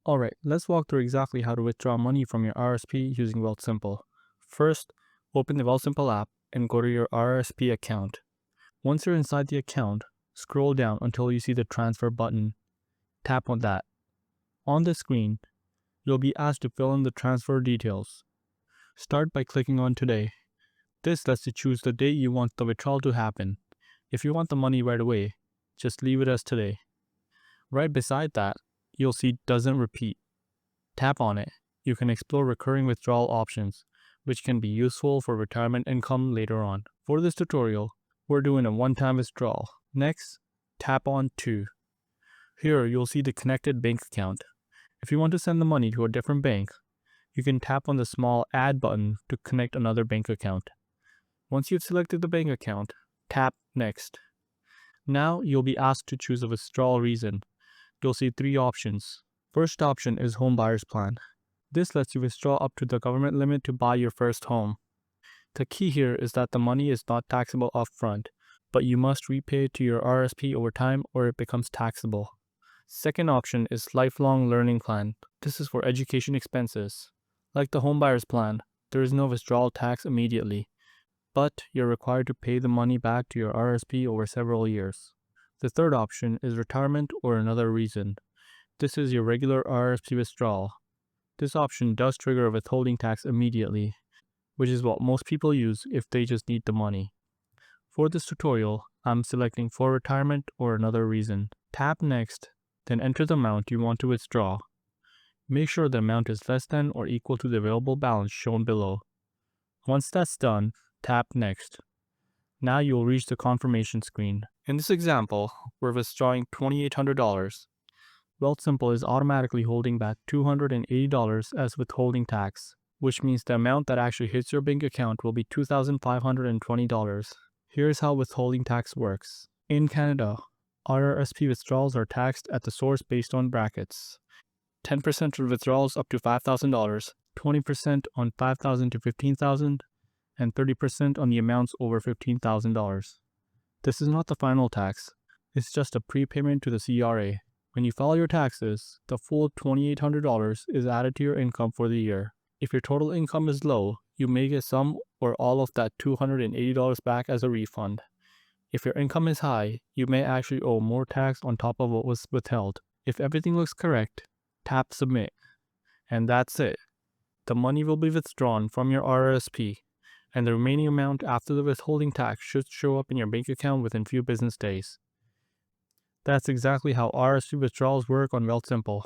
Alright, let's walk through exactly how to withdraw money from your RRSP using Wealthsimple. First, open the Wealthsimple app and go to your RRSP account. Once you're inside the account, scroll down until you see the transfer button. Tap on that. On the screen, you'll be asked to fill in the transfer details. Start by clicking on Today. This lets you choose the date you want the withdrawal to happen. If you want the money right away, just leave it as today. Right beside that, you'll see Doesn't Repeat. Tap on it. You can explore recurring withdrawal options, which can be useful for retirement income later on. For this tutorial, we're doing a one-time withdrawal. Next, tap on To. Here, you'll see the connected bank account. If you want to send the money to a different bank, you can tap on the small Add button to connect another bank account. Once you've selected the bank account, tap Next. Now, you'll be asked to choose a withdrawal reason. You'll see three options. First option is Home Buyer's Plan. This lets you withdraw up to the government limit to buy your first home. The key here is that the money is not taxable upfront, but you must repay it to your RSP over time or it becomes taxable. Second option is Lifelong Learning Plan. This is for education expenses. Like the Home Buyer's Plan, there is no withdrawal tax immediately, but you're required to pay the money back to your RSP over several years. The third option is Retirement or Another Reason. This is your regular RSP withdrawal. This option does trigger a withholding tax immediately, which is what most people use if they just need the money. For this tutorial, I'm selecting For Retirement or Another Reason. Tap Next, then enter the amount you want to withdraw. Make sure the amount is less than or equal to the available balance shown below. Once that's done, tap Next. Now you will reach the confirmation screen. In this example, we're withdrawing $2,800. Wealthsimple is automatically holding back $280 as withholding tax, which means the amount that actually hits your bank account will be $2,520. Here's how withholding tax works. In Canada, RRSP withdrawals are taxed at the source based on brackets. 10% for withdrawals up to $5,000, 20% on $5,000 to $15,000, and 30% on the amounts over $15,000. This is not the final tax, it's just a prepayment to the CRA. When you file your taxes, the full $2,800 is added to your income for the year. If your total income is low, you may get some or all of that $280 back as a refund. If your income is high, you may actually owe more tax on top of what was withheld. If everything looks correct, tap Submit. And that's it. The money will be withdrawn from your RRSP, and the remaining amount after the withholding tax should show up in your bank account within few business days. That's exactly how RRSP withdrawals work on Wealthsimple.